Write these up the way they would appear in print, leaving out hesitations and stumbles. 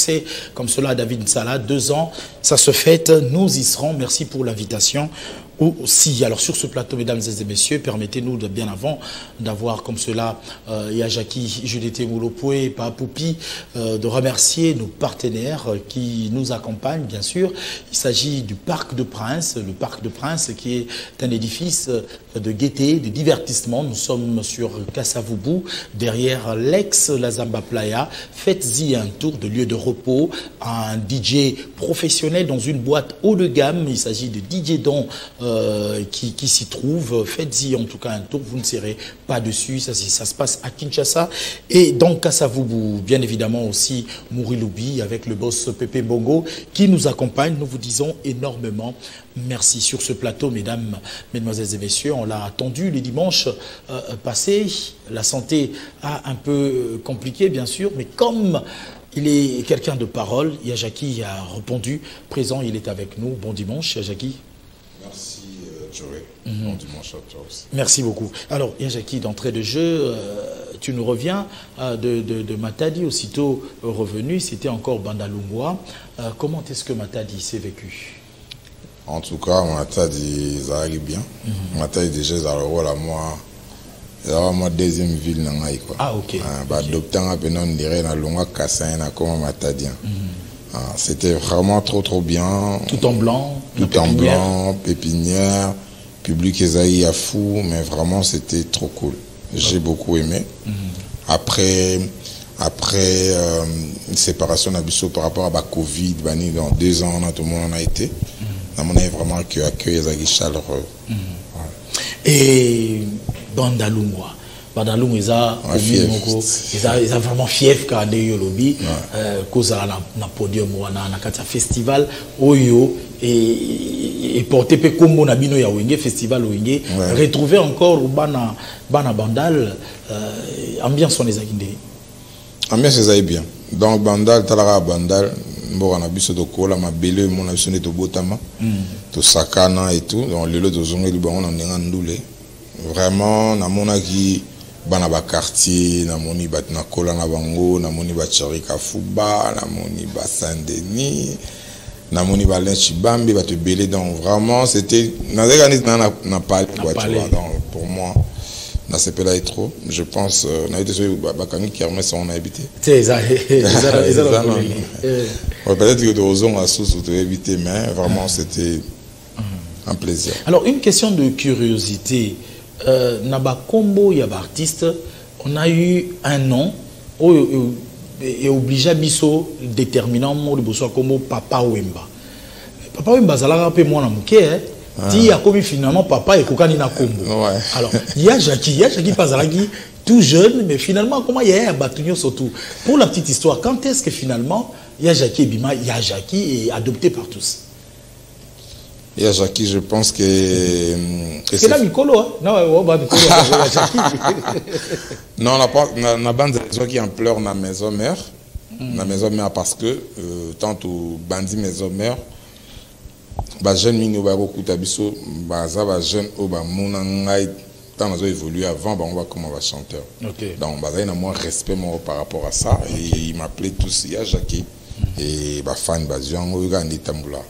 succès comme cela à David Nsala, 2 ans, ça se fête, nous y serons, merci pour l'invitation. Aussi, alors sur ce plateau, mesdames et messieurs, permettez-nous de bien avant d'avoir comme cela Yajaki, Judith Moulopoué, Papoupi, de remercier nos partenaires qui nous accompagnent, bien sûr. Il s'agit du Parc de Prince, le Parc de Prince qui est un édifice de gaieté, de divertissement. Nous sommes sur Kasavubu, derrière l'ex-La Zamba Playa. Faites-y un tour de lieu de repos, un DJ professionnel dans une boîte haut de gamme. Il s'agit de DJ Don qui s'y trouve. Faites-y en tout cas un tour, vous ne serez pas dessus. Ça se passe à Kinshasa et dans Kasavubu, bien évidemment aussi Mouriloubi avec le boss Pépé Bongo qui nous accompagne. Nous vous disons énormément merci sur ce plateau, mesdemoiselles et messieurs. On l'a attendu les dimanches passés. La santé a un peu compliqué bien sûr, mais comme il est quelqu'un de parole, Yajaki a répondu présent, il est avec nous. Bon dimanche Yajaki. Merci Joël. Bon dimanche à toi aussi. Merci beaucoup. Alors Yajaki, d'entrée de jeu, tu nous reviens de Matadi, aussitôt revenu, c'était encore Bandalungwa. Comment est-ce que Matadi s'est vécu? En tout cas, Matadi, ça allait bien. Matadi déjà, ça a moi deuxième ville dans Haïti. Ah ok. Adoptant à peine on dirait dans Longa Kassin, comme Matadi. C'était vraiment trop bien. Tout en blanc. Tout en blanc, pépinière, public Esaïe à fou, mais vraiment c'était trop cool. J'ai beaucoup aimé. Après une séparation d'Abisso par rapport à la Covid, dans 2 ans, tout le monde en a été. On a vraiment accueilli Esaïe chaleureux. Et Bandalungwa. Bandalungwa, ils ont vraiment fief quand ils ont lobby, cause à la podium ou na festival Oyo et porter pe combo na bino ya Wenge festival Wenge, retrouver encore au bana Bandal, ambiance on les a guindé. Ambiance les a bien. Donc Bandal, talara Bandal, bon on a biso de kola ma belle mon a sonné to botama, to sakana et tout. Donc le lot de zonge du on en est ndoulé. Vraiment na mona qui bana ba quartier na moni bat na kola na bango na moni ba charika fuba na moni ba Saint-Denis na moni ba Lenchibambi ba te belé. Donc vraiment c'était na parlé quoi tu vois. Donc pour moi na c'est pas trop, je pense on a été sur bakani kermesse on a habité c'est ça peut-être que de ozon a sous to éviter mais vraiment c'était un plaisir. Alors une question de curiosité. Naba combo y a artiste, on a eu un nom et obligé à biso déterminant mot de bosso comme Papa Wemba. Papa Wemba ça l'a rappelé moi na muké dit a commis finalement papa et kokani na combo. Alors il y a Jackie Pazalagi tout jeune mais finalement comment il y a Batunyo surtout. Pour la petite histoire, quand est-ce que finalement il y a Jackie et Bima, il y a Jackie est adopté par tous? Il y a Jackie, je pense que... C'est là Mikolo, hein? Non, Jackie. Non, on a bande de gens qui en pleurent dans la maison mère. La maison mère parce que, tant au bandit maison mère, les jeunes minous, les jeunes, tant qu'ils ont évolué avant, on va comment on va chanter. Donc, il y a moins respect par rapport à ça. Et il m'appelait tous, il y a Jackie. Et les fans, ils ont Tamboula.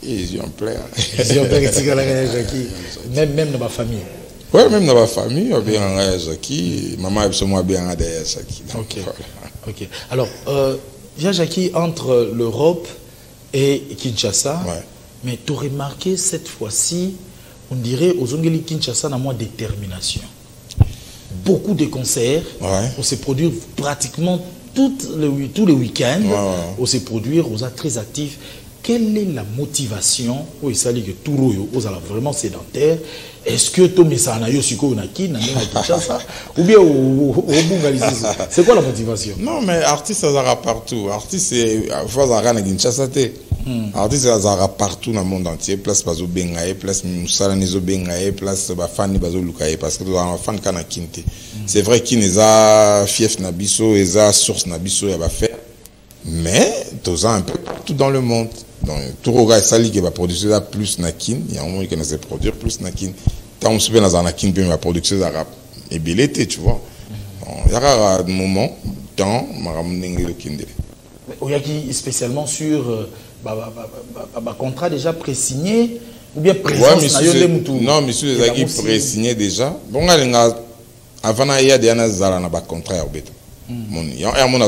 Ils y ont plein. Ils y ont plein Jackie. Même dans ma famille. Oui, même dans ma famille, il y a bien Jackie. Maman a moi bien derrière Jackie. Ok. Alors, il y a Jackie entre l'Europe et Kinshasa. Mais tu as remarqué cette fois-ci, on dirait aux Ongeli Kinshasa, dans moins détermination. Beaucoup de concerts. On se produit pratiquement tous les week-ends. On se produit, on est très actifs. Quelle est la motivation où il s'agit que tout le monde est vraiment sédentaire? Est-ce que tout le monde ou bien c'est quoi la motivation? Non, mais artiste, ça sera partout. Artiste, c'est Kinshasa. Artiste, ça sera partout dans le monde entier. Place Bazo Bengaye, place Moussala Nizo Bengaye, place Bafani Bazo Lukaye. Parce que dans la fan kana Kinte. C'est vrai qu'il y a fief Nabiso, il y a source Nabiso, il y a faire. Mais, tout un peu partout dans le monde. Donc, tout le gars qui va produire plus nakin, il y a un moment qui va produire plus nakin. Tant on se fait dans un nakin, puis va produire arabe. Et bien l'été, tu vois. Il y a un moment, temps, je vais ramener le kinde. Il y a spécialement sur contrat déjà pré-signé ou bien présence non, monsieur les acquis pré-signé déjà. Bon, avant il y a des contrats à Obeta. Il y a mon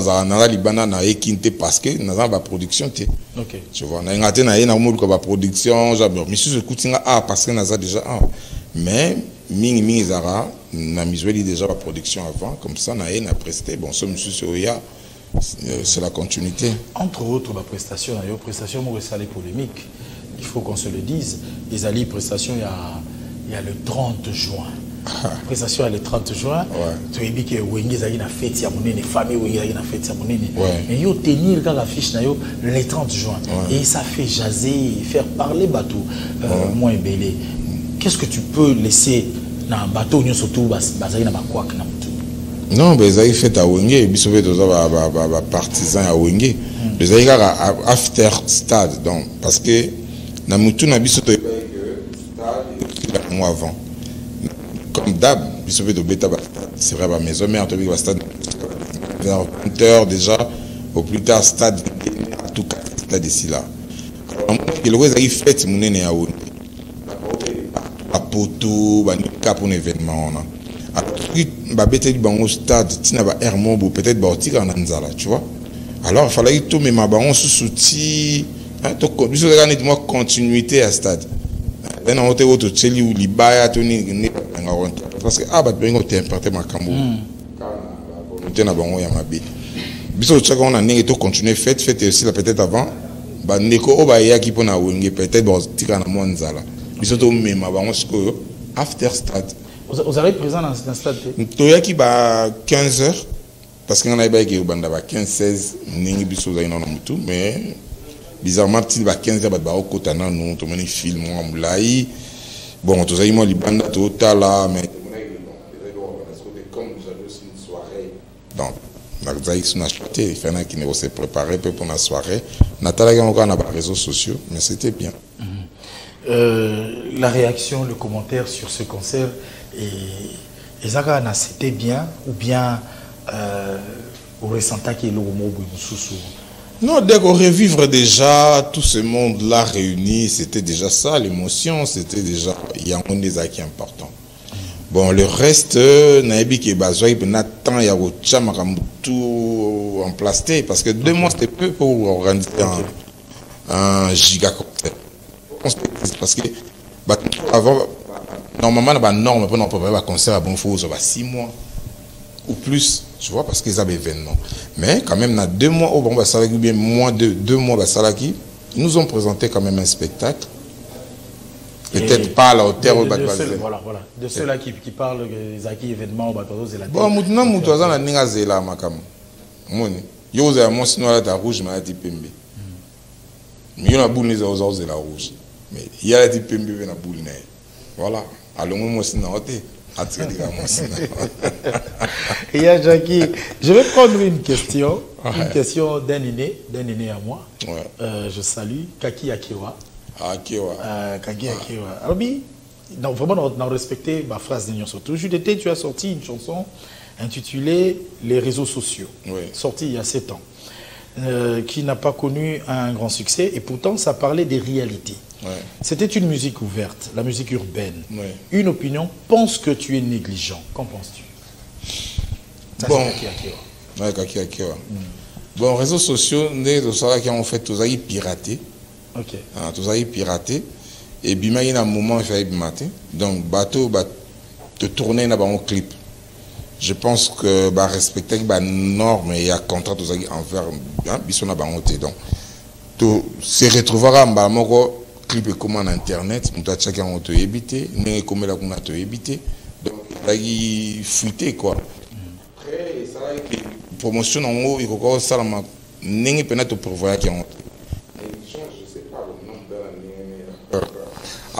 Libana na équinte parce que nous avons la production. Tu vois, nous avons la production. Monsieur Koutinga parce que nous avons déjà mais Ming Zara n'a mis déjà la production avant comme ça nous avons presté. Bon, ce monsieur Soya. C'est la continuité. Entre autres, la prestation, c'est les polémiques. Il faut qu'on se le dise. Les alliés prestations, il y a le 30 juin. Prestation, il y a le 30 juin. Tu as dit que Wengi a une fête, les familles Wengi a une fête. Mais il y a tenir quand l'affiche le 30 juin. Et ça fait jaser, faire parler bateau moins belé. Qu'est-ce que tu peux laisser dans un bateau, surtout basé dans un quoi? Non, mais ils ont fait à Wenge, ils ont fait des partisans à Wenge. Ils ont fait after stade, donc parce que na mutu na biso stade un mois avant. Comme d'hab, ils ont fait de bêta c'est vrai, mais maison mère, tu as stade 20h déjà, au plus tard stade à tout cas stade ici là. Et le reste ils fait mon à Wenge. À Poto, ba pour un événement on a. Stade, peut-être tu vois. Alors il fallait tout mais ma baron sous soutien continuité à stade. Parce que continuer fête aussi peut-être avant peut-être after stade. Vous avez présent dans ce stade? Il y a 15h, parce qu'il y a 15-16, mais bizarrement, il y a 15h, il y a un film, bon, tout ça, il y a banda total là, mais comme vous avez aussi une soirée, donc, il fallait qu'il s'est préparé pour la soirée. Nathalie, on a les réseaux sociaux, mais c'était bien. La réaction, le commentaire sur ce concert, et Zagana, c'était bien ou bien au ressenti qu'il y a le mot sous. Non, dès qu'on revivre déjà tout ce monde-là réuni, c'était déjà ça, l'émotion, c'était déjà, il y a un des acquis importants. Bon, le reste, Naïbi qui est basé, il y a tout en plastique, parce que 2 mois c'était peu pour organiser un giga concert. Parce que avant, normalement, la norme pour nous préparer un concert à bon faut 6 mois ou plus, tu vois, parce qu'ils avaient événement. Mais quand même, dans 2 mois, bon, ça va bien moins de 2 mois, ils nous ont présenté quand même un spectacle. Peut-être pas à la hauteur de voilà, de ceux-là qui parlent des acquis événements au bateau, c'est la bon, maintenant, nous avons un ningazela makam. Moni, yo za mon sinon la rouge, mais la tipembe. Mais yo na boule les aux de la rouge. Mais il y a la tipembe na boule né. Voilà. Allons moi sinon oté. Et y a Jackie, je vais prendre une question d'un aîné à moi. Je salue Kaki Akewa. Kaki Akewa. Alors, donc vraiment, on a respecté ma phrase d'union surtout. Tu as sorti une chanson intitulée Les réseaux sociaux, sortie il y a 7 ans, qui n'a pas connu un grand succès et pourtant ça parlait des réalités. C'était une musique ouverte, la musique urbaine. Une opinion, pense que tu es négligent. Qu'en penses-tu? Bon, Kaki Akewa. Bon, réseaux sociaux, qui ont fait tous les piratés. Tous les piratés. Et puis, il y a un moment, il fallait mater. Donc, bateau, te tourner dans un clip. Je pense que respecter les normes et les contrats envers Bisson a bangoté. Donc, se retrouver à clip comme en internet, nous avons chacun on te éviter, nous comme la qu'on a te éviter. Donc, il fuité quoi. Après, ça la promotion en haut, il faut ça la n'est pas notre prévoir qui ont. Je sais pas le nom de la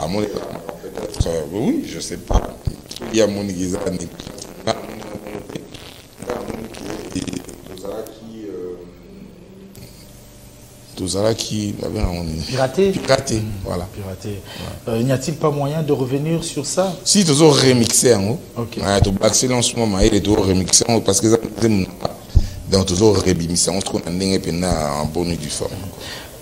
à mon peut-être oui, je sais pas. Il y a mon église qui piraté. Voilà. Piraté. N'y a-t-il pas moyen de revenir sur ça? Si tu as remixé en haut, tu as en ce moment, il est remixé parce que Donc toujours rebimisa on trouve en bonne et due forme.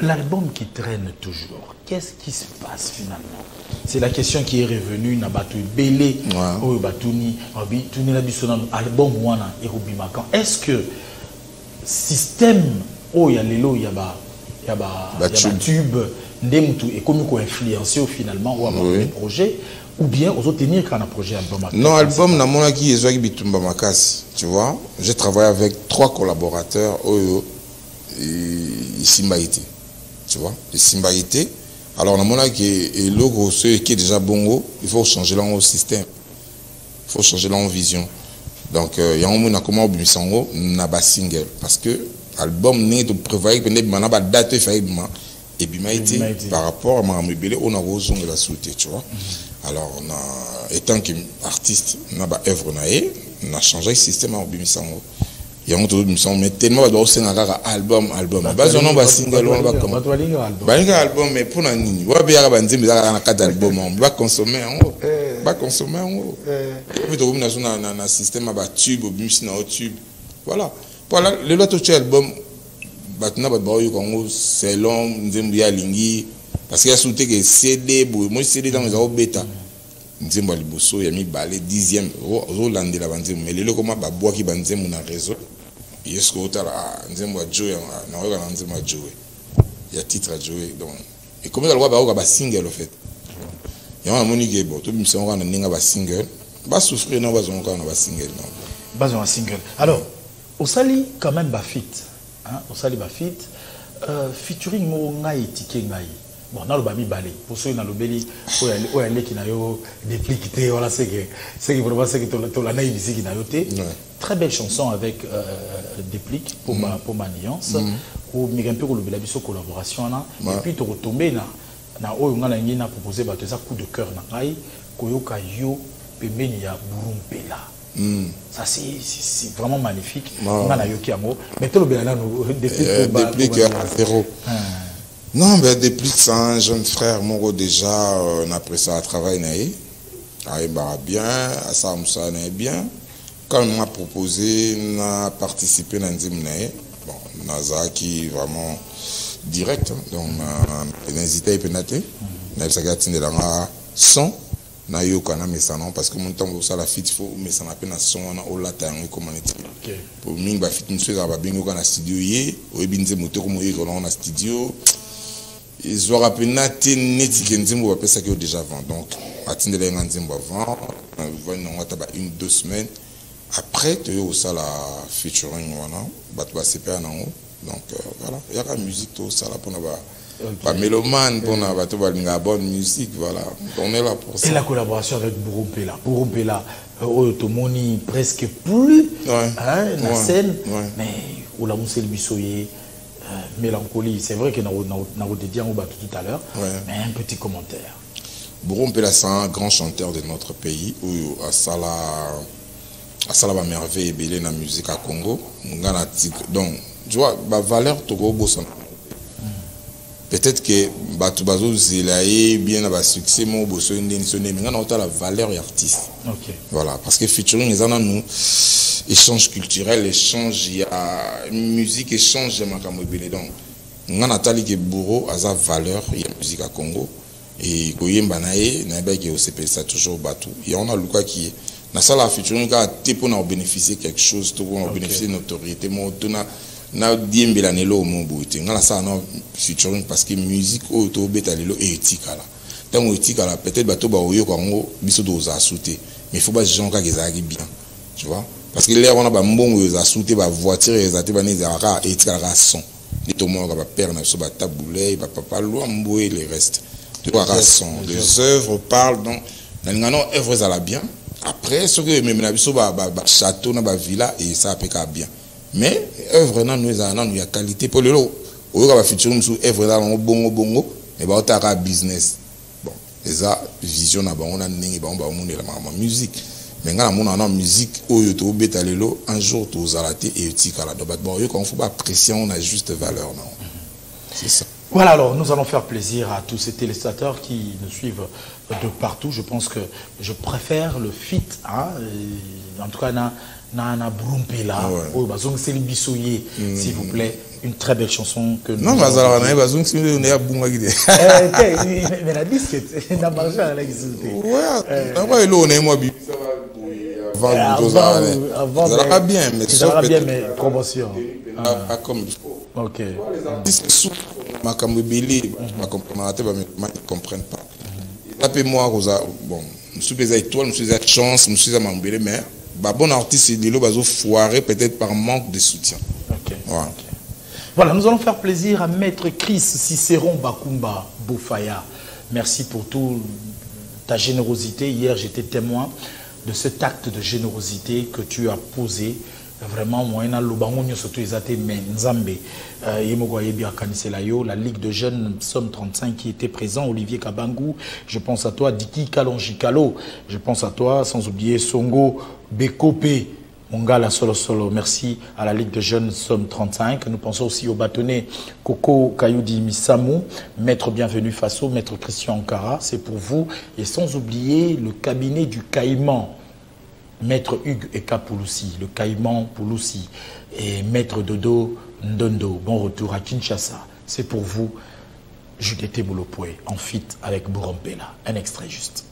L'album qui traîne toujours, qu'est-ce qui se passe finalement? C'est la question qui est revenue na batu belé o batuni tuni la biso album wana erubima quand est-ce que système o ya lelo ya ba tube ndemtu et comme ko influencer finalement ou avoir des projets ou bien aux autres tenir quand un projet album? Non, album na mona ki ezo ki bitumba makasi, tu vois. J'ai travaillé avec 3 collaborateurs oyo Simbaïté. Tu vois, Simbaïté. Alors na mona ki et logo ceux qui est déjà bongo, il faut changer leur système. Il faut changer leur vision. Donc il y a un moment comment obisango na ba single parce que album n'est de prévoir que na ba date faiblement et bimaïté par rapport à ma mobile on a besoin de la souté, tu vois. Alors, étant qu'artiste, on a œuvre, on a changé le système en Bimisango. Il y a un autre Bimisango, mais tellement de choses, on a album. Bas on a single, on va comme. Album, mais pour la nuit, on va bien avancer, mais on a 4 albums, on va consommer en haut. Va consommer en haut. Puis on a un système à tube, Bimisina au tube. Voilà. Voilà, le lot de album, batna batbaoyo Congo, c'est long, Nzembuya Lingi. Parce qu'il y a souté que CD, moi CD dans les bêta. Nzemba liboso ya mi balé 10e Rolande la banzem mais le comment ba bois qui banzem na réseau. Yesko otala Nzemba Joe na oka Nzemba Joe. Il y a titre à jouer donc et comment la loi ba single en fait. Il y a un monique bon tout me sont on ninga ba single ba souffrir na ba zonka na ba single non. Ba zonka single. Alors au sali quand même ba fit hein au sali ba fit featuring mo ngai tike ngai. Bon, dans le bami balé, pour ceux qui ont le belly, qui n'a eu des plis qui étaient, voilà, c'est que vraiment c'est que tu l'as naïf ici qui n'a eu. Très belle chanson avec des plis pour ma nuance, ou un peu le belly sur collaboration là, et puis tu retombes na on a proposé bah ça coup de cœur na ngai, koyoka yo pembeni ya Burumpela. Ça c'est vraiment magnifique. On a yoki amo, mais tout le belly là nous des plis à zéro. Non, mais depuis que ça, un jeune frère, mon déjà, on a pris ça à travail, il m'a bien, à ça, on bien. Quand on m'a proposé, on a participé dans une bon, Naza qui vraiment direct, donc on a hésité à pénater, on a hésité à son, on a eu aucun message, parce que mon temps, ça la fit, il faut, mais ça n'a pas de son, on a au latin, comment on est. Pour moi, la fit, nous sommes bien au studio, on a bien moteur, on a studio. Ils ont rappelé que nous avons fait déjà avant. Donc, attendez les gens avant. On va une 2 semaines. Après, tu as la featuring. Donc, voilà. Il y a la musique, tout ça. Pas mélomane, pour la bonne musique. Voilà. On est là pour ça. Et la collaboration avec Burumpela. Burumpela, Otomoni presque plus. La scène. Mais, on l'a moussé le bissoyer. Mélancolie, c'est vrai que nous avons dit tout à l'heure, mais un petit commentaire. Burumpela, c'est un grand chanteur de notre pays, où à Sala merveille et belé dans la musique à Congo. Donc, tu vois, la valeur Togo Bosson. Peut-être que Batubazo Zelaye, bien à succès, mon Bosson, mais on a la valeur et artiste. Voilà, parce que featuring, ils en ont nous. Échange culturel, échange, il y a musique, échange, il y a donc, on a Nathalie qui bourreau à sa valeur, il y a musique à Congo, et Koyemba Nae, Naïba qui est au CP, ça toujours battu. Et on a Luka qui est, dans ça, la featuring, pour nous bénéficier quelque chose, pour nous bénéficier de notoriété, na diembe la nelo au monde, on a ça, non, featuring, parce que musique, au bêta lelo, et éthique, là. Tant éthique, là, peut-être, bateau, bah, au yo, Congo, biso doza sauter. Mais il faut pas que les gens qui bien, tu vois. Parce que là, on a un bon sauté, une voiture, et un son. Les tomates, un père, un taboulé, papa, les restes. Les œuvres parlent, donc, dans les œuvres, ça va bien. Après, ce que même un château, un villa, et ça peut bien. Mais, œuvre, nous avons qualité pour le lot. On va faire une œuvre, on bongo, et on a business. Bon, et ça, vision, on a la musique. Mais quand on a une musique, un jour, tu as raté et tu as donc, il faut pas apprécier, on a juste valeur. C'est ça. Voilà, alors nous allons faire plaisir à tous ces téléspectateurs qui nous suivent de partout. Je pense que je préfère le fit, hein, en tout cas, na Brumpela, s'il vous plaît, une très belle chanson que nous. Non, mais ça va, on est à Bungagide. Mais la disque, n'a pas marché à l'exécuter. Ouais, on est moi, avant, ça va bien, mais ça va bien, mais promotion. Pas comme. Ok. Ma camébélé, ma complémentaire, ne comprennent pas. Appelez-moi, Rosa. Bon, je suis des étoiles, je suis des chances, je suis à m'embêter, mais bon artiste, il est foiré peut-être par manque de soutien. Ok. Voilà. Okay. Voilà, nous allons faire plaisir à Maître Chris Cicéron Bakumba Bofaya. Merci pour toute ta générosité. Hier, j'étais témoin de cet acte de générosité que tu as posé. Vraiment, moi, surtout la Ligue de jeunes Somme 35 qui était présent, Olivier Kabangou, je pense à toi, Diki Kalonjikalo, je pense à toi, sans oublier Songo Bekope, Mongala Solo Solo, merci à la Ligue de jeunes Somme 35. Nous pensons aussi au bâtonnet Coco Kayoudi Misamou, Maître Bienvenu Faso, Maître Christian Ankara, c'est pour vous, et sans oublier le cabinet du Caïman. Maître Hugues Eka Pouloussi, le Caïman Pouloussi et Maître Dodo Ndondo. Bon retour à Kinshasa. C'est pour vous, Judith Boulopoué, en feat avec Bourampela. Un extrait juste.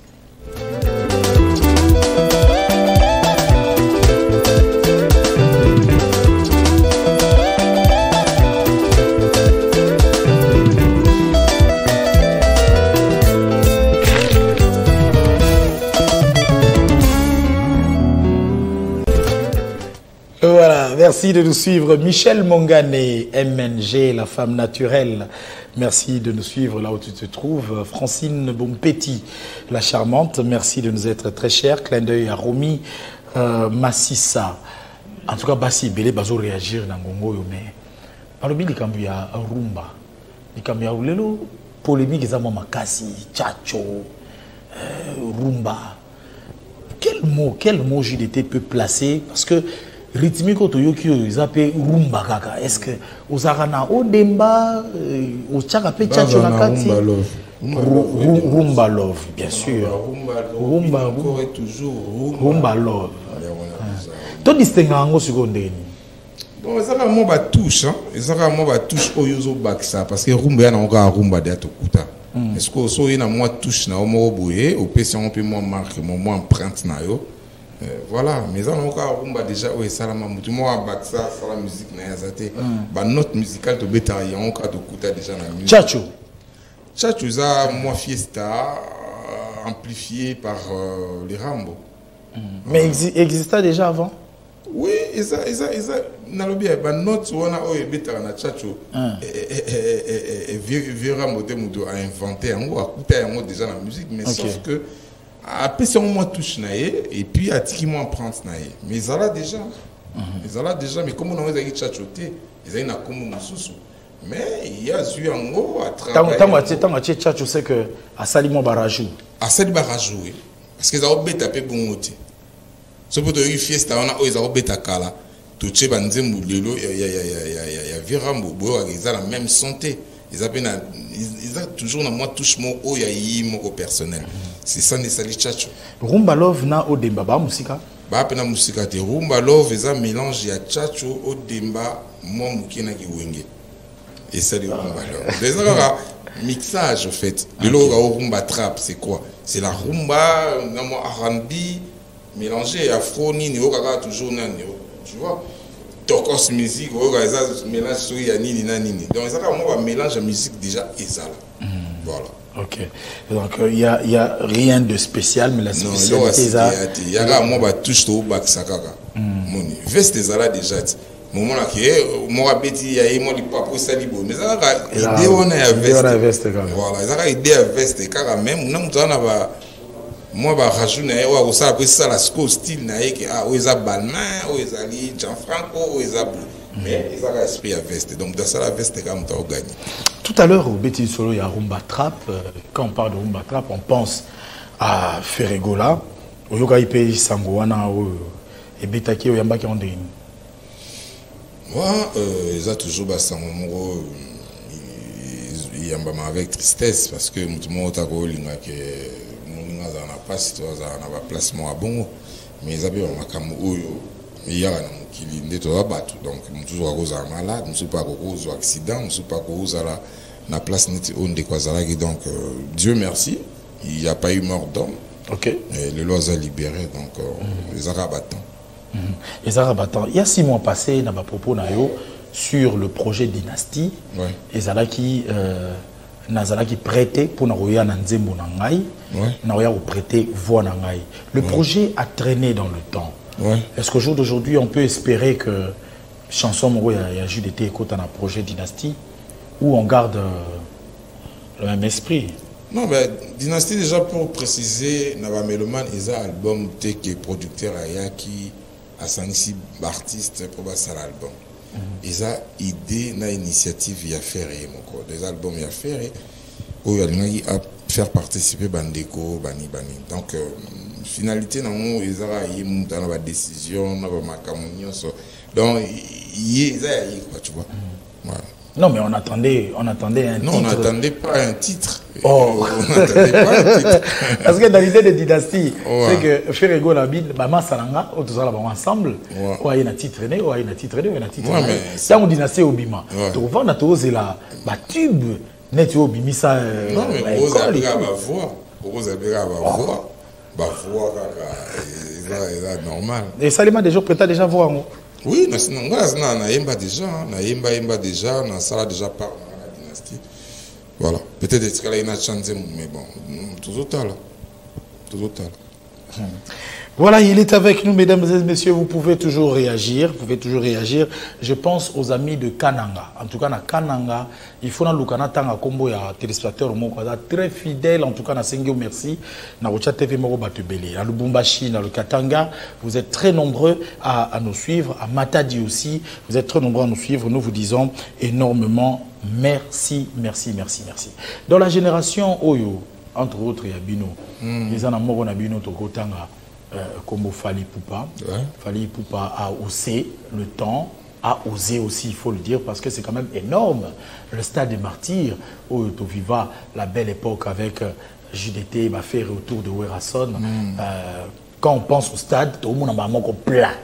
Voilà, merci de nous suivre. Michel Mongane, MNG, la femme naturelle. Merci de nous suivre là où tu te trouves. Francine Bompetti, la charmante. Merci de nous être très chers. Clin d'œil à Romy Massissa. En tout cas, Bassi Belé, Bazo réagir dans Gongo, mais palobi likambu ya rumba. Likambu ya ulelo, polémique za makasi, tchacho, rumba. Quel mot JDT peut placer? Parce que rythmique otoyoki ils appellent rumba kaka. Est-ce que ozarana odemba ochaka pe tchacho na kati rumba love bien sûr. Rumba est toujours rumba love. To distingue ngo sekondeni. Bon, ça va moi ba touche hein. Ça va moi ba touche oyozo baksa parce que rumba na nga rumba de atokuta. Est-ce que so ina moi touche na mo boye au PC on peut moi marque moi empreinte na yo. Voilà, mais on a rumba déjà ouais ça la mamutu moi baksa ça la musique na yazate. Ba note musicale to beta ya on ka to kuta déjà na musique. Tchacho. Tchacho ça moi fiesta amplifié par les Rambo. Mais existait déjà avant? Oui, ça nalobi ba note wana oye beta na Tchacho. Vieux Rambo te mutu a inventé on a kuta yango déjà na musique mais sauf que après c'est moi touche naé et puis à tiki moi prendre naé mais ça là déjà mais comme on a eu Tchachoté ils ont na comme mususu mais il y a eu en gros à travers tant Tchacho c'est que à Salimo Barajou oui parce que ça a bêta pe bongoté ce pour de fiesta on a ils ont bêta kala tout chez banzembu lelo il y a Virambo boyo ils ont la même santé ils ont toujours na moi touche mo o ya yimo au personnel. C'est ça ne sali Tchacho. Rumba love na odemba ba musika. Ba pena musika te rumba love eza mélange ya Tchacho odemba mo mukina ki wenge. Et ça le rumba love. Des mixage en fait. Le logo rumba trap c'est quoi? C'est la rumba na mo R&B mélangé afro ni okaka toujours nani. Tu vois? Tokos musique okaka mélange so ya nini na nini. Donc ça moi mélange la musique déjà ezala. Voilà. Ok. Donc il y a rien de spécial mais la spécialité il y a moi ba touche to baksa kaka. Moni veste ezala déjà moment là que moi beti ya moi li papo sali bo mais ça idée on a veste. Voilà, ça idée à veste kaka même na mutana ba moi ba rajuna wa ko ça peut ça la style na que ah oza balmain oza li Gianfranco oza bleu. Mais ils ont esprit à veste. Donc dans ça la veste comme tu as gagné. Tout à l'heure au Betty Solo il y a rumba trap. Quand on parle de rumba trap, on pense à Ferregola, au yoga ipe sangoana et betaki au yamba qui ont des. Moi ils ont toujours basango yambama avec tristesse parce que mutumo otako linga que mulinga za na passe to za na ba placement à bongo mais zabe makamu oyo yaka na mukili ndeto abatu donc mutuzo akoza malade musu pas akoza accident musu pas akoza la na place neti onde kwa zalaki donc Dieu merci il n'y a pas eu mort d'homme. OK. Et le loi a libéré donc les arabatants. Les arabatants il y a 6 mois passés na ba propos na yo sur le projet Dynastie, ezalaki nazalaki prêté pour naroya na nzembo na ngai, naroya prêter voix na ngai. Le projet a traîné dans le temps. Est-ce qu'au jour d'aujourd'hui on peut espérer que chanson moko ya JDT écoute un projet Dynastie où on garde le même esprit? Non, mais Dynastie déjà pour préciser, Nava Meloman est un album qui est producteur qui a sanisi artiste pour passer l'album. Ils ont idée, na initiative il y a faire des albums il y a faire où il y a faire participer Bandeko, Bani. Donc finalité non ils ont dans la décision, dans la macamonie donc il y a quoi tu vois. Voilà. Non mais on attendait un titre. Non, on n'attendait pas un titre. Oh. On n'attendait pas un titre. Parce que dans l'idée de Dynastie, c'est que Ferrego la bille, Bama Salanga, on tous là ensemble. Ouais, il y a un titre né, ouais, il y a un titre né, il y a un titre né. Ça on Dynastie au Bima. Donc on a tous là, bah tube, net au Bimi ça. Non mais vous avez la voix, vous avez la voix, bah voix, c'est normal. Et Salima déjà peut-être déjà voir. Oui, on a déjà, on a ça déjà par la Dynastie. Voilà. Peut-être qu'il y a une chance, mais bon, tout autant là. Tout autant. Voilà, il est avec nous, mesdames et messieurs. Vous pouvez toujours réagir. Je pense aux amis de Kananga. En tout cas, na Kananga, il faut na Lukana Tanga Kombo ya téléspectateur très fidèle. En tout cas, na Sengyo merci. Na Rocha TV Moro Batubele. À Lubumbashi, na le Katanga, vous êtes très nombreux à nous suivre. À Matadi aussi, vous êtes très nombreux à nous suivre. Nous vous disons énormément merci. Dans la génération Oyo, entre autres, il y a Bino. Les Anamoro na Bino Tokotanga. Comme Fally Ipupa. Fally Ipupa a osé le temps, a osé aussi, il faut le dire, parce que c'est quand même énorme. Le stade des martyrs, où tu viva la belle époque avec JDT, va faire autour de Werason. Quand on pense au stade, tout le monde a un plat.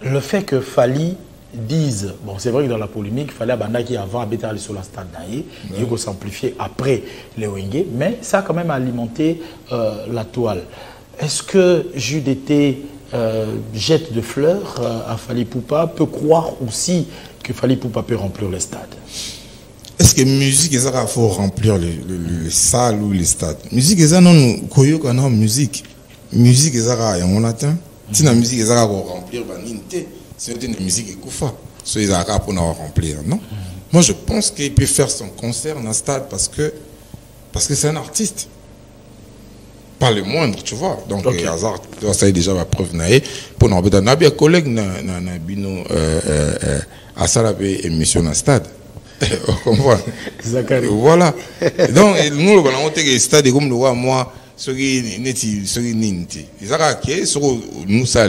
Le fait que Fally dise, bon c'est vrai que dans la polémique, il fallait abandonner qui avant habiter sur la stade naïe, il faut s'amplifier après les Wenge, mais ça a quand même alimenté la toile. Est-ce que JDT jette de fleurs à Fally Ipupa, peut croire aussi que Fally Ipupa peut remplir les stades? Est-ce que musique est ça faut remplir les salles ou les stades? Musique est ça non koyo kana musique. Musique est ça on attend. Si la musique est ça pour remplir banité, c'est une musique qui koufa. So ils a pour nous remplir, non? Moi je pense qu'il peut faire son concert dans le stade parce que c'est un artiste. Pas le moindre, tu vois. Donc, hasard, ça est déjà ma preuve. Pour nous, on a bien un collègue, Bino, à ça, émission dans le stade. On comprend. Voilà. Donc, nous, on a monté le stade, comme le roi, moi, ce qui est ninti. Ils ont nous, ça,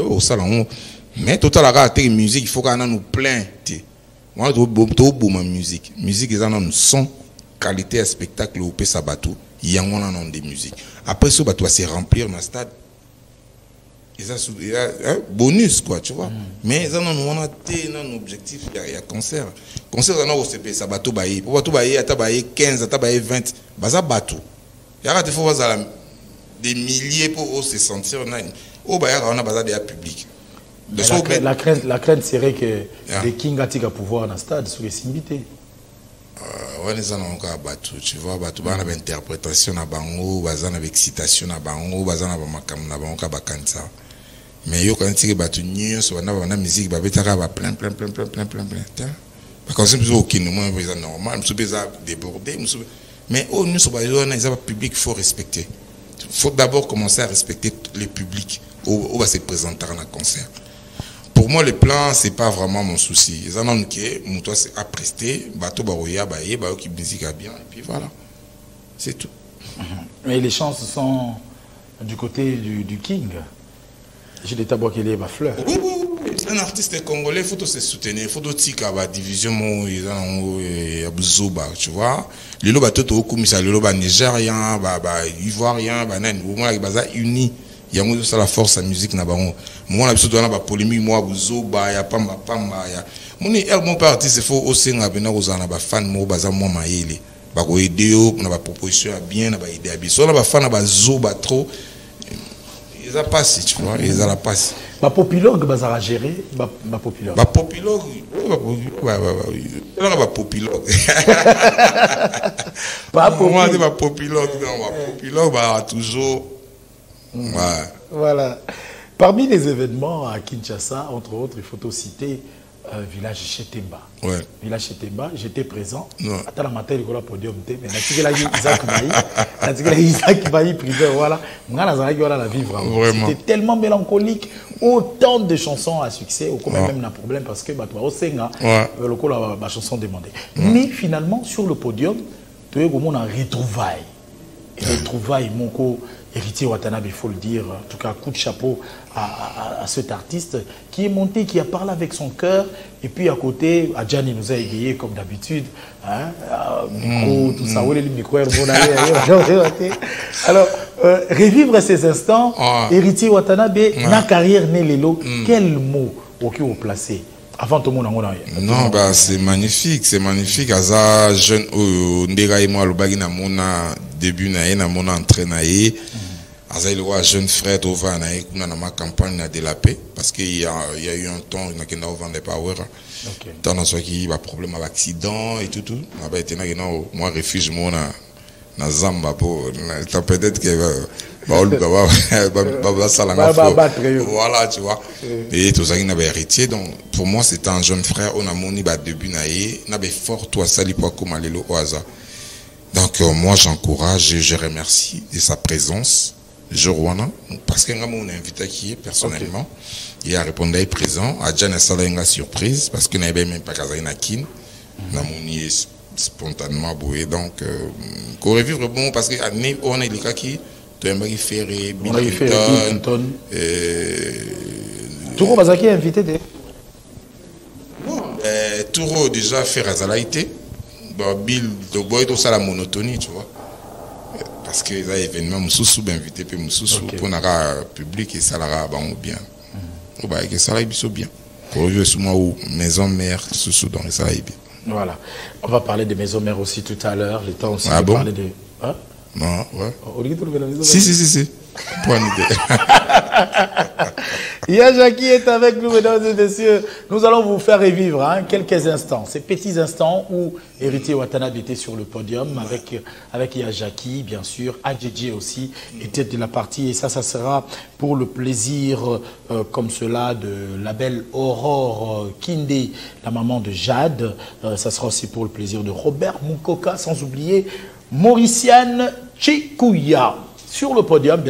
au salon. Mais tout à l'heure, la musique, il faut qu'on nous plaint. Moi, je veux ma musique. Musique, ils ont un son, qualité, spectacle, au Sabatou. Il y a un des musiques. Après ça, tu vas se remplir dans le stade. Il y a un bonus, quoi, tu vois. Mais ils ont un objectif, il y a concert. Concert, il y a un OCP, ça va tout bailler. Pour tout bailler, tu vas 15, tu vas 20. Ça va tout. Il y a des milliers pour se sentir. On a besoin de public. La crainte serait que les King aient pouvoir dans le stade sur les invités. Tu vois, tu as une interprétation à bango, une excitation à bango, mais yo quand tu as une musique, tu as plein. Parce que c'est aucun moment normal, je suis débordé, mais au nous sommes public, il faut respecter. Il faut d'abord commencer à respecter le public où va se présenter dans le concert. Pour moi, le plan, ce n'est pas vraiment mon souci. Les gens qui sont à prester, bateau baroya, baye, bayo qui musique bien, et puis voilà. C'est tout. Mais les chances sont du côté du King. J'ai des tabous qui est ma fleur. Oui. un artiste congolais, il faut se soutenir, il faut tika ba division mo ya buzoba, tu vois. Les loba toto kumisa les loba nigérien, ba ivoirien, ba nan, au moins baza uni. Il y a ça la force la musique na bango. Moi na biso na ba polémique moi buzoba ya pamba ya. Mon parti c'est faut aussi ngabena kozana ba fan mo baza mo mayele. Ba ko aider yo na ba proposition ya bien na ba aider ya biso na ba fan na ba zoba trop. Ils a passé, tu vois, ils a la passe. Ma populogue bazara gérer, ma populogue. Ma populogue, ma populogue. Pas pour moi, ma populogue, non, ma populogue, bah toujours. Voilà. Parmi les événements à Kinshasa, entre autres, il faut aussi citer village Chetemba. Ouais. Village Chetemba, j'étais présent. Non. Attends, la matin, il y a podium, mais Isaac Maï privé, voilà. La vie vraiment. C'était tellement mélancolique. Autant de chansons à succès, au même un problème parce que toi, au Senga, le coup, la chanson demandée. Mais finalement, sur le podium, tu as un retrouvaille. Et retrouvaille, mon co. Héritier Watanabe, il faut le dire, en tout cas, coup de chapeau à cet artiste qui est monté, qui a parlé avec son cœur. Et puis à côté, Adjani nous a égayé comme d'habitude. Hein, micro, tout ça, le micro, alors, revivre ces instants, Héritier Watanabe, ma carrière n'est l'élo. Quel mot au placé avant tout le monde? Non, bah, c'est magnifique, c'est magnifique. Aza jeune, Ndega et moi, le bagui na mona début na mona entraîné. Aza il voit jeune frère Tova na kuna na ma campagne na de la paix parce qu'il y a eu un temps na kenda au vendre power. Tant dans ce qui va problème avec accident et tout. Na ba été na moi refuge moi na Zamba pour peut-être que voilà, tu vois. Et tout ça, il n'avait héritier. Donc, pour moi, c'était un jeune frère. On a moni début naïe. N'avait fort toi sali pour comme aller au hasard. Donc, moi, j'encourage et je remercie de sa présence. Je Rwanda, parce que on a invité qui est personnellement. Il a répondu à présent. À Jan une surprise parce que n'avait même pas Kazarina Kin. On a moni spontanément boué. Donc, qu'on revivre bon parce que on a les cas qui tu as fait Bill Clinton. Touro Bazaki est invité de Touro déjà fait Razalaïté. Bill de Boy, tout ça la monotonie, tu vois. Parce que les événements, Moussou invité, puis Moussou pour le public et ça la bien. Que ça la bien. Pour jouer sur moi ou maison mère, sous donc ça la bien. Voilà. On va parler de maison mère aussi tout à l'heure. Le temps aussi de parler de. Hein? Non, ouais. Si. Point idée. Yajaki est avec nous, mesdames et messieurs. Nous allons vous faire revivre quelques instants, ces petits instants où Héritier Watanabe était sur le podium avec Yajaki, bien sûr. Adjedje aussi était de la partie et ça sera pour le plaisir comme cela de la belle Aurore Kinde, la maman de Jade. Ça sera aussi pour le plaisir de Robert Mukoka, sans oublier Mauriciane Chikouya sur le podium.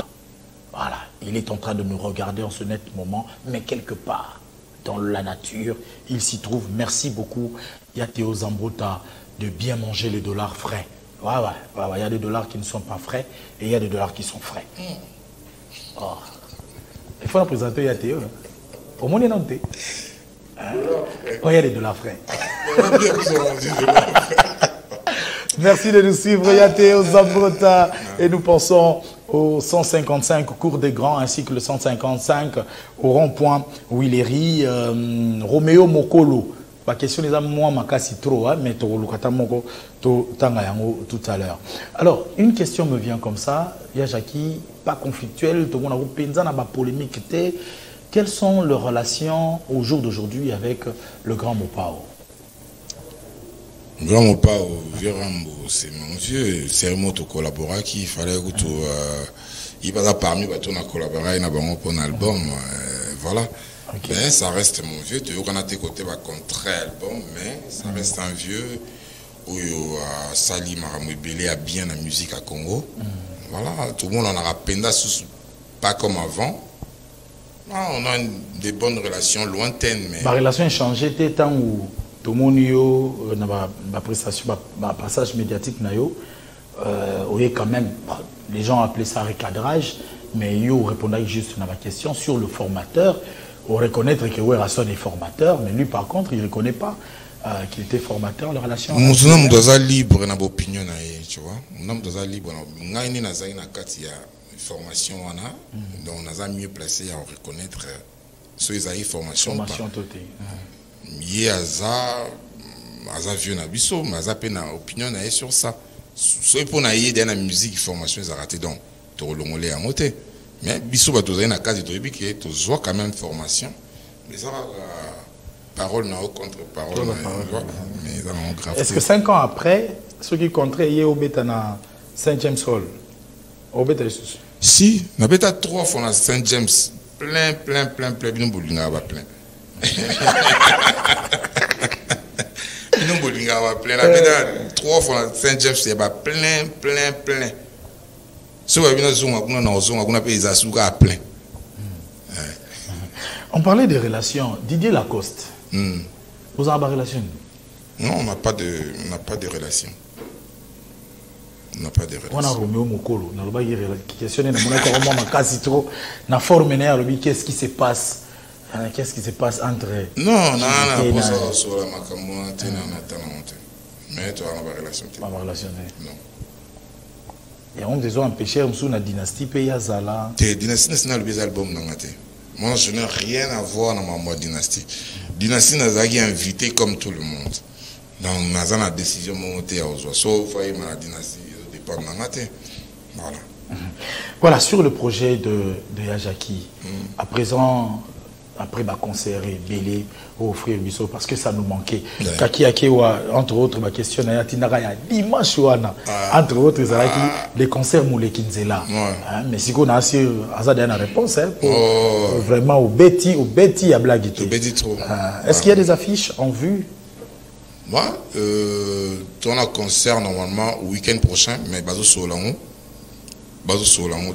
Voilà, il est en train de nous regarder en ce net moment, mais quelque part dans la nature, il s'y trouve. Merci beaucoup, Yateo Zambruta, de bien manger les dollars frais. Ouais, il y a des dollars qui ne sont pas frais et il y a des dollars qui sont frais. Oh. Il faut la présenter Yateo. Au moins, il y a un thé. Il y a des dollars frais. Merci de nous suivre, Yateo Zambruta. Et nous pensons au 155 cours des Grands ainsi que le 155 au rond-point Willery, Roméo Mokolo. La question est à moi, makasi trop, mais tout à l'heure. Alors, une question me vient comme ça, Yajaki, pas conflictuelle, tout le monde a une polémique. Quelles sont les relations au jour d'aujourd'hui avec le grand Mopao? Grand Mopao, c'est mon vieux, c'est un mot de collaborer qui fallait que il va parmi on a collaboré pour un album, voilà. Okay. Mais ça reste mon vieux, tu vois qu'on a tes côtés contre album, mais ça reste un vieux où Sali Maramouibélé a bien la musique à Congo. Voilà, tout le monde en a rappelé, pas comme avant. Non, on a des bonnes relations lointaines. Mais... Ma relation a changé, t'es temps où tout le monde ma prestation, ma passage médiatique, oui, quand même, les gens appelaient ça recadrage, mais yo répondait juste à ma question sur le formateur. reconnaître que Werrason est formateur, mais lui, par contre, il ne reconnaît pas qu'il était formateur, la relation. Nous sommes libre dans l'opinion, tu vois. Nous sommes libres. Nous avons une formation, donc on a mieux placé à reconnaître ceux qui ont formation. Formation totale. Il y a ça vieux na biso, mais ça peut na opinion sur ça. Ceux pour na y dans la musique formation ils raté donc to longolé à monter. Mais biso ba toza na case de que to zo quand même formation. Mais ça parole na contre parole. Mais ça en grave. Est-ce que 5 ans après, ceux qui contraient y au bêta na Saint James Hall. Au bêta si, na bêta 3 fois na Saint James plein bien bolinga ba plein. Nous bolinga ba plein la bêta 3 fois na Saint James c'est ba plein. Ce va bien zonga kuna pe izasuka plein. On parlait de relations. Didier Lacoste. Vous avez une relation? Non, on n'a pas de relation. On n'a pas de relation. On a Roméo Mokolo. On a questionné na forme qu'est-ce qui se passe? Qu'est-ce qui se passe entre... Non, on a pas sur la makamona, mais tu as une relation. Pas une relation. Non. Et on a empêché la dynastie Payazala. Dynastie nationale, le album n'angate. Moi, je n'ai rien à voir dans ma dynastie. Dynastie n'a pas invité comme tout le monde. Donc, on a la décision montée à Ozoa. Sauf que la dynastie dépend de voilà. Voilà, sur le projet de Yajaki, à présent, après ma concert et Bélé, offrir Bisso, parce que ça nous manquait. Kaki Akewa, entre autres, ma question, dimanche, entre autres, les concerts Moulekinzela. Mais si on a une réponse, pour vraiment au Betty à Blaguité. Est-ce qu'il y a des affiches en vue? Moi, on a un concert normalement au week-end prochain, mais Bazo Solango,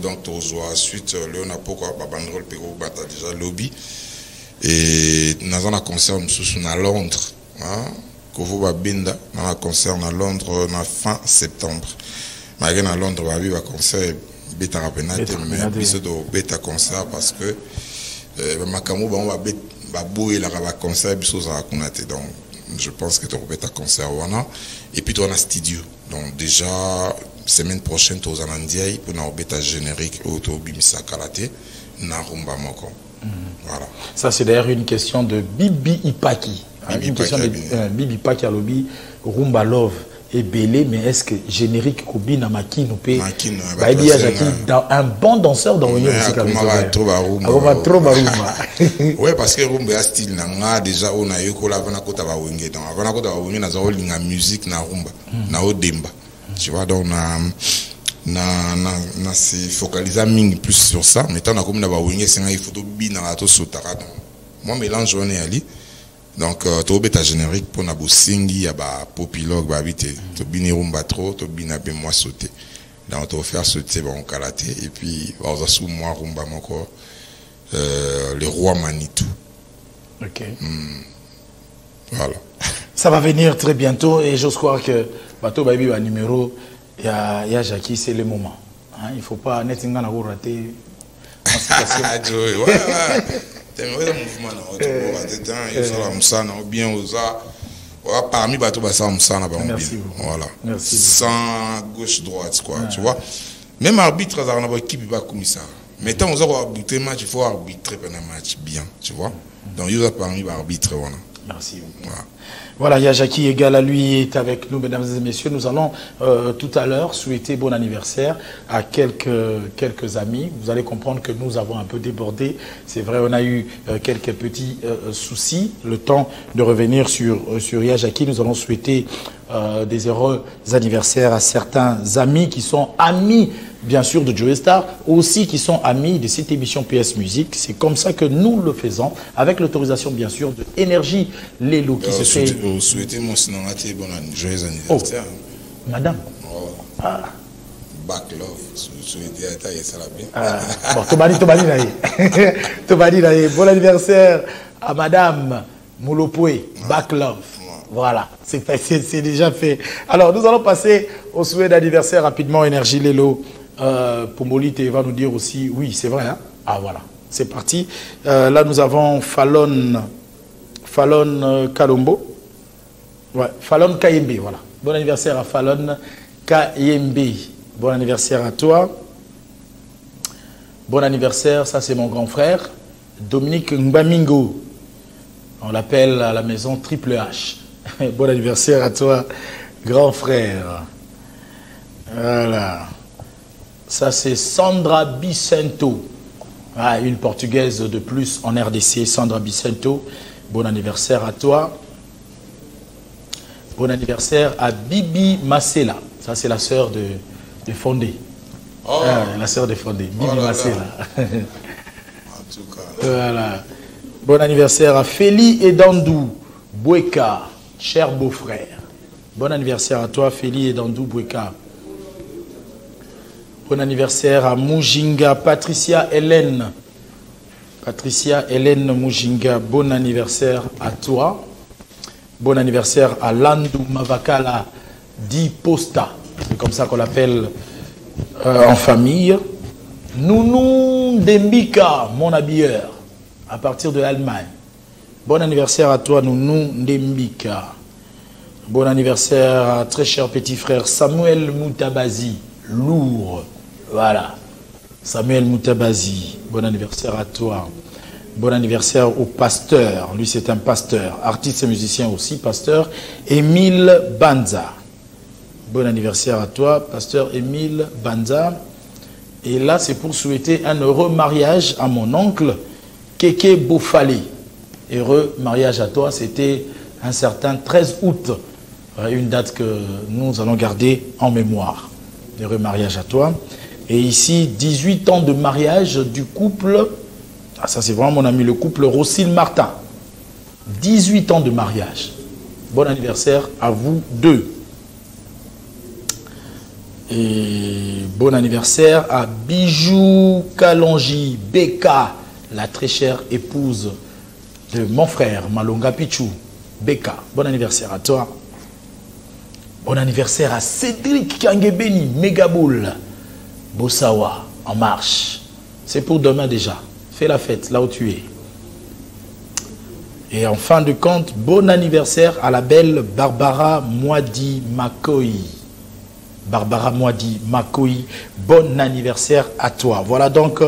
donc tu as suite Léona Poko, Babandrol, Pego, Bata déjà lobby. Et nous avons un concert à Londres. Kovo Babinda, nous avons un concert à Londres fin septembre. Malgré à Londres, nous avons un concert bêta rapenate, mais nous avons bêta concert parce que Makamo va bouer la concert donc je pense que tu auras bêta concert et puis tu as un studio. Donc déjà semaine prochaine tu as un Ndiaye pour un bêta générique auto bimisa karaté na rumba moko. Voilà. Ça c'est d'ailleurs une question de Bibi Ipaki. Une question de Bibi Ipaki à lobby Rumba Love et Belé, mais est-ce que générique Kobina Maki nous paye un bon danseur dans le musique ouais, parce que Rumba a style nanga déjà on a eu ko la vana kota ba wenge donc vana kota ba wenge na zo linga musique na rumba na odemba tu vois donc na se focaliser mingi plus sur ça mais tant na comme na ba wenge c'est il faut to bina la to sotara donc moi mélange on est ali donc to beta générique pour na bosingi ya ba popilogue ba vite to bini rumba trop to bina be moi sauter donc to faire sauter bon karaté et puis on va sous moi rumba moko le roi Manitou. OK. Voilà. Ça va venir très bientôt et j'ose croire que bateau baby va numéro il y a Jackie, c'est le moment. Hein, il ne faut pas nettinga na rater. Parmi bateau ça merci voilà. Merci. Sans gauche droite quoi, tu vois. Même arbitre dans la équipe va comme ça. Mais tant on a arbitrer match, il faut arbitrer pendant match bien, tu vois. Donc il y a parmi arbitre voilà. Merci. Voilà, Yajaki Egal à lui est avec nous, mesdames et messieurs. Nous allons tout à l'heure souhaiter bon anniversaire à quelques amis. Vous allez comprendre que nous avons un peu débordé. C'est vrai, on a eu quelques petits soucis. Le temps de revenir sur Yajaki, nous allons souhaiter des heureux anniversaires à certains amis qui sont amis, bien sûr, de Joe Star, aussi qui sont amis de cette émission PS Musique. C'est comme ça que nous le faisons, avec l'autorisation, bien sûr, de Énergie Lelo qui se fait... Souhaitez mon joyeux anniversaire. Oh, madame. Oh. Ah. Back love. Souhaitez à taille, ça l'a bien. Bon, Tobani Naye. Bon anniversaire à madame Moulopoué. Back love. Voilà, c'est déjà fait. Alors, nous allons passer au souhait d'anniversaire rapidement. Énergie Lelo. Pomolite va nous dire aussi, oui, c'est vrai. Hein? Ah, voilà. C'est parti. Là, nous avons Fallon Kalombo. Ouais, Fallon Kayembe, voilà. Bon anniversaire à Fallon Kayembe. Bon anniversaire à toi. Bon anniversaire, ça c'est mon grand frère, Dominique Mbamingo. On l'appelle à la maison Triple H. Bon anniversaire à toi, grand frère. Voilà. Ça c'est Sandra Bicento. Ah, une Portugaise de plus en RDC, Sandra Bicento. Bon anniversaire à toi. Bon anniversaire à Bibi Masela. Ça, c'est la sœur de Fondé. Oh. Ah, la sœur de Fondé. Bibi Masela. En tout cas. Voilà. Bon anniversaire à Feli et Dandou Boueka, cher beau-frère. Bon anniversaire à toi, Feli et Dandou Boueka. Bon anniversaire à Mujinga Patricia Hélène. Patricia Hélène Mujinga, bon anniversaire à toi. Bon anniversaire à Landou Mavakala Di Posta. C'est comme ça qu'on l'appelle en famille. Nounou Ndembika, mon habilleur, à partir de l'Allemagne. Bon anniversaire à toi, Nounou Ndembika. Bon anniversaire à très cher petit frère Samuel Moutabazi, lourd. Voilà. Samuel Moutabazi, bon anniversaire à toi. Bon anniversaire au pasteur. Lui, c'est un pasteur, artiste et musicien aussi, pasteur Émile Banza. Bon anniversaire à toi, pasteur Émile Banza. Et là, c'est pour souhaiter un heureux mariage à mon oncle Keke Bofale. Heureux mariage à toi, c'était un certain 13 août. Une date que nous allons garder en mémoire. Heureux mariage à toi. Et ici, 18 ans de mariage du couple. Ah, ça, c'est vraiment mon ami, le couple Rossine Martin. 18 ans de mariage. Bon anniversaire à vous deux. Et bon anniversaire à Bijou Kalonji Beka, la très chère épouse de mon frère Malonga Pichou. Beka, bon anniversaire à toi. Bon anniversaire à Cédric Kangebeni, Megaboul, Bossawa, en marche. C'est pour demain déjà. Fais la fête là où tu es. Et en fin de compte, bon anniversaire à la belle Barbara Moadi Makoy. Barbara Moadi Makoy, bon anniversaire à toi. Voilà donc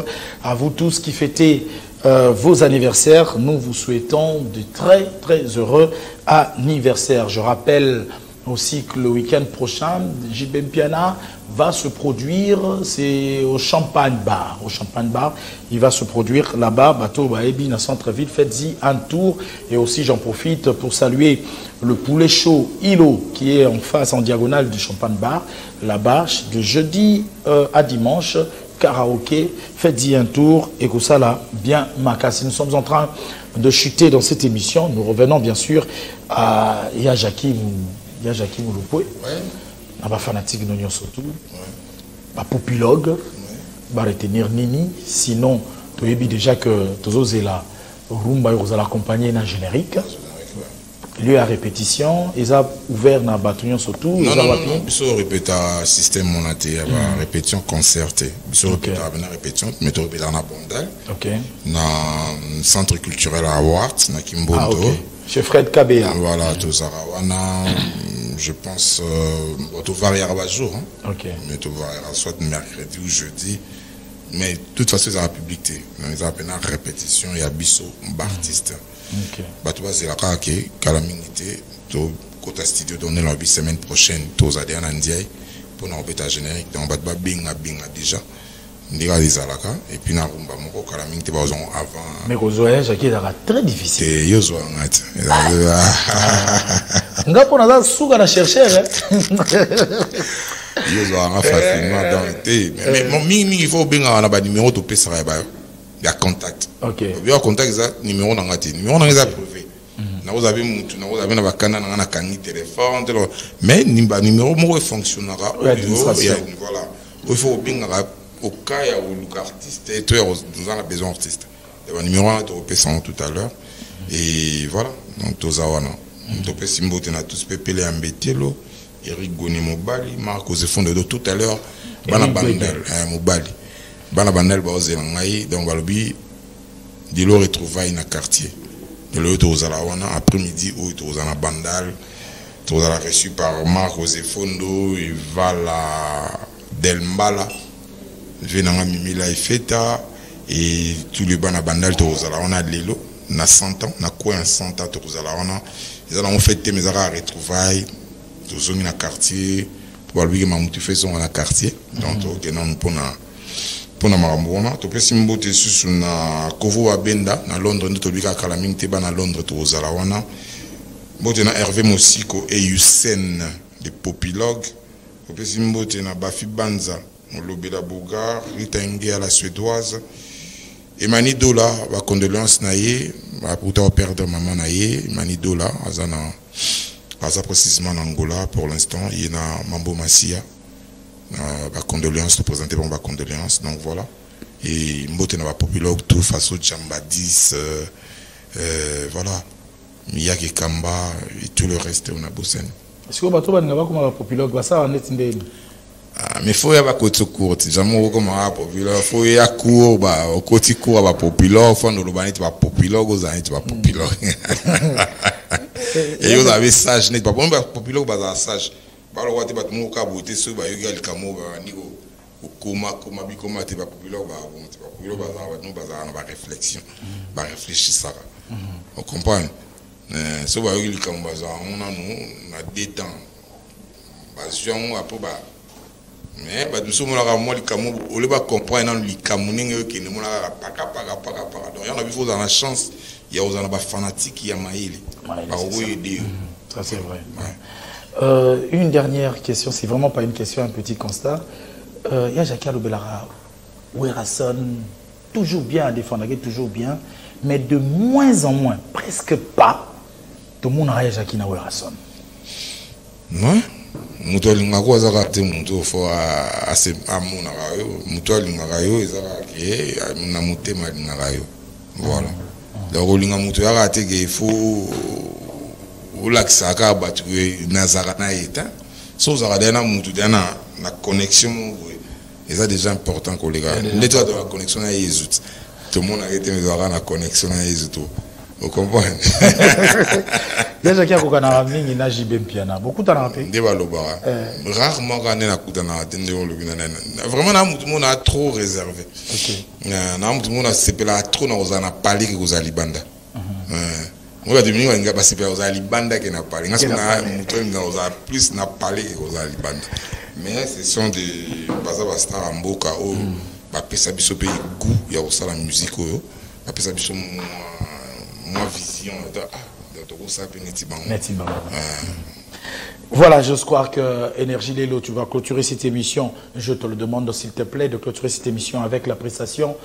à vous tous qui fêtez vos anniversaires. Nous vous souhaitons de très très heureux anniversaires. Je rappelle aussi que le week-end prochain, JB Mpiana va se produire, c'est au Champagne Bar. Au Champagne Bar, il va se produire là-bas, Bateau Baebi, dans centre-ville. Faites-y un tour. Et aussi, j'en profite pour saluer le poulet chaud Hilo, qui est en face, en diagonale du Champagne Bar. Là-bas, de jeudi à dimanche, karaoké. Faites-y un tour. Et que ça, là, bien macassi. Nous sommes en train de chuter dans cette émission. Nous revenons, bien sûr, à Yajaki. Il y a Jackie Mouloupoué, il y a fanatique de Nyon Sotou, il y a Popilogue, il va retenir Nini. Sinon, tu as déjà que tu as la rumba, vous allez accompagner dans le générique. Lui à répétition, ils ont ouvert dans Batouillon Sotou. Non, non, non, ils ont répété un système monaté, répétition concertée. Ils ont répété une répétition, mais ils ont répété dans Bondal, dans le centre culturel à Wart, dans Kimbondo. Chez Fred Kabea. Voilà, tout ça. Je pense, tout variera par jour. Mais tout variera soit mercredi ou jeudi. Mais de toute façon, ils ont la publicité. Ils ont appelé une répétition, il y a Bisso, artiste. C'est la cas que la minute, côté studio donné la semaine prochaine, tous à en Ndiaye pour nous répéter générique. Donc, on va binga déjà. Et puis, na rumba moko kala mingi te bazon avant. Mais aux voyages qui est très difficile. Et yo zo ngat. Nga pona za suka na chercher Yo zo nga facilement dans té. Mais mingi il faut benga na ba numéro to pesa ba. Ya contact. OK. Yo contact za numéro na ngati. Numéro na za privé. Na vous avez mutu, na vous avez na ba kana na kangi téléphone. Mais nimba numéro mo fonctionnera. Voilà. Il faut benga au cas où l'artiste est, nous avons besoin d'artistes. Le numéro 1, tu as tout à l'heure. Et voilà, donc tu as tu Simbo, tu as tous Pépé Ambetelo, Eric Goni Mobali, Marco Zefond de tout à l'heure, Bana Bandel Mobali. Bana Bandel Baozelangaï, donc Balobi, de le retrouvailles dans le quartier. De le Tozalawana, après-midi, où Tozana Bandal, Tozala reçu par Marc Osefondo, et Vala Delmbala, Venanga Mimila et Feta, et tout le bana Bandal Tozalawana de Lelo, na 100 ans, na quoi un 100 ans Tozalawana, ils ont fait mes retrouvailles, Tozoni dans le quartier, pour lui que Mamoutou fait son dans le quartier, donc on pour na marambona to pesi mbote susu na Kovo Abenda na Londres ndo tobika kala mingi te ba na Londres to zala wana mbote na Hervé Mosiko et Yusen de Popilogue to pesi mbote na Bafi Banza Lobela Bogar Rita Nge à la suédoise et Mani Dola ba condoléances na ye ba puta perdre maman na ye Mani Dola azana aza précisément en Angola pour l'instant il y a Mambo Masia ma condoléances, représenté pour ma condoléances, donc voilà. Et Mbote n'a pas populaire tout face au Chambadis, voilà. Miyake Kamba et tout le reste, on a bossé. Est-ce que vous avez comme populaire, ça en est une mais il faut y avoir côté court, jamais comme un populaire, il faut y avoir court, bah, côté court, bah, populaire, il faut nous le bannir, bah, populaire, vous avez pas populaire. Et vous avez sage, n'est pas bon, bah, populaire, bah, sage. Balo wate bat mo ka bote so ba yoga likamo ba niko koma bi koma te ba populaire ba bon te ba populaire ba za no ba za na ba réflexion ba réfléchir ça on comprend so ba yoga likamo ba za on a nous na détend ba sion après ba mais ba nous sommes là moi likamo on le ba comprendre dans likamo ninge ke ne mo la paka donc on a vu vous dans la chance il y a aux en ba fanatique il y a maïli ba oui de ça c'est vrai. Une dernière question, c'est vraiment pas une question, un petit constat. Il y a Jacques Alobelara, Werason, toujours bien à défendre, toujours bien, mais de moins en moins, presque pas, tout le monde a Jacques Werason. Non, mutual ngako azakate muntu fo ase amuna rayo, mutual ngarayo ezakake na mutema ngarayo. Voilà. Donc linga mutu yakate ke faut ulakisaka batu nazara na eta so zara na mutu na connexion et ça déjà important que les gars l'état de la connexion à Jésus tout le monde a été nazara na connexion à Jésus vous comprenez déjà qu'il y a kokana mingi na jibe piana beaucoup t'en rappé débat lo bara rarement quand na kutana tende lo binana vraiment na mutu monde a trop réservé OK na mutu monde a sepela trop na ozana parler que ozali banda moi de venir on va passer par aux banda qui n'a pas parce qu'on a mutu na plus na parler que aux banda mais ce sont des baza basta mboka o ba pesa biso pe goût ya osala musique o ba pesa biso moi vision voilà, je crois que Énergie Lelo, tu vas clôturer cette émission. Je te le demande s'il te plaît de clôturer cette émission avec la prestation.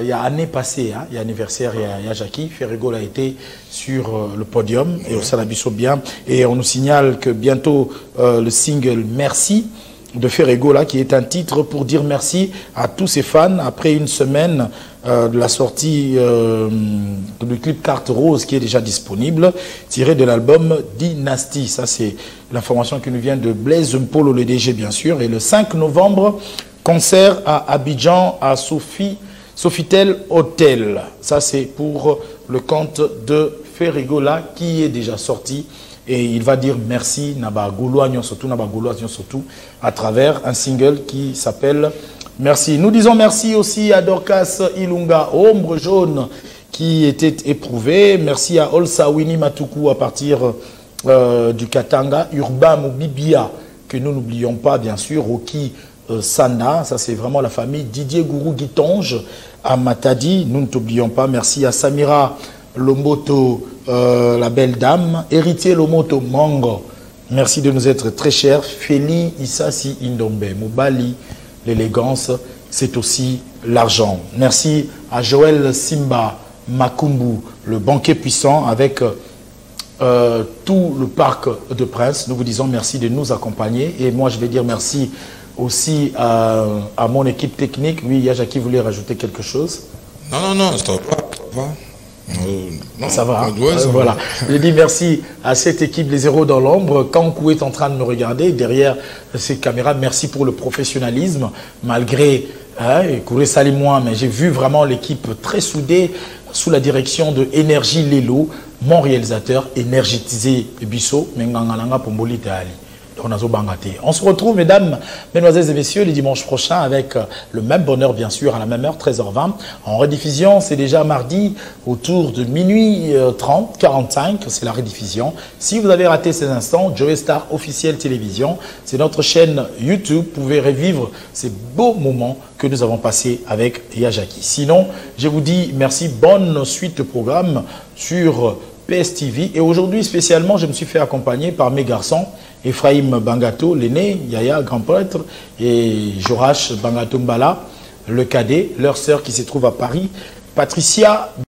Il y a année passée, hein, il y a anniversaire, il y a Jackie Ferrigol a été sur le podium et au Salabiso bien. Et on nous signale que bientôt le single Merci de Ferrigol qui est un titre pour dire merci à tous ses fans après une semaine de la sortie du clip Carte Rose qui est déjà disponible, tiré de l'album Dynasty. Ça, c'est l'information qui nous vient de Blaise Mpolo, le DG, bien sûr. Et le 5 novembre, concert à Abidjan, à Sofitel Hotel. Ça, c'est pour le compte de Ferrigola qui est déjà sorti. Et il va dire merci Naba Gouloagnon surtout à travers un single qui s'appelle Merci. Nous disons merci aussi à Dorcas Ilunga, Ombre Jaune, qui était éprouvé. Merci à Olsa Winnie Matuku à partir du Katanga. Urbain Moubibia, que nous n'oublions pas, bien sûr. Roki Sana, ça c'est vraiment la famille. Didier Gourou Guitonge à Matadi, nous ne t'oublions pas. Merci à Samira Lomoto, la belle dame. Héritier Lomoto Mango, merci de nous être très chers. Feli Issasi Indombe, Moubali. L'élégance, c'est aussi l'argent. Merci à Joël Simba Makumbu, le banquier puissant, avec tout le parc de Prince. Nous vous disons merci de nous accompagner. Et moi, je vais dire merci aussi à mon équipe technique. Oui, Yaja qui voulait rajouter quelque chose. Non, stop pas. Non, ça va. Voilà. Je dis merci à cette équipe, les héros dans l'ombre. Kankou est en train de me regarder derrière ces caméras. Merci pour le professionnalisme, malgré Kouré Salimouin, mais j'ai vu vraiment l'équipe très soudée. sous la direction de Énergie Lelo, mon réalisateur énergétisé Bisso, Mengangalanga Pomboli Teali. On se retrouve, mesdames, mesdemoiselles et messieurs, les dimanches prochains avec le même bonheur, bien sûr, à la même heure, 13h20. En rediffusion, c'est déjà mardi, autour de minuit 30, 45, c'est la rediffusion. Si vous avez raté ces instants, Joey Star officiel télévision, c'est notre chaîne YouTube. Vous pouvez revivre ces beaux moments que nous avons passés avec Yajaki. Sinon, je vous dis merci, bonne suite de programme sur PSTV. Et aujourd'hui, spécialement, je me suis fait accompagner par mes garçons, Ephraim Bangato, l'aîné, Yaya, grand prêtre, et Jorash Bangato Mbala, le cadet, leur sœur qui se trouve à Paris, Patricia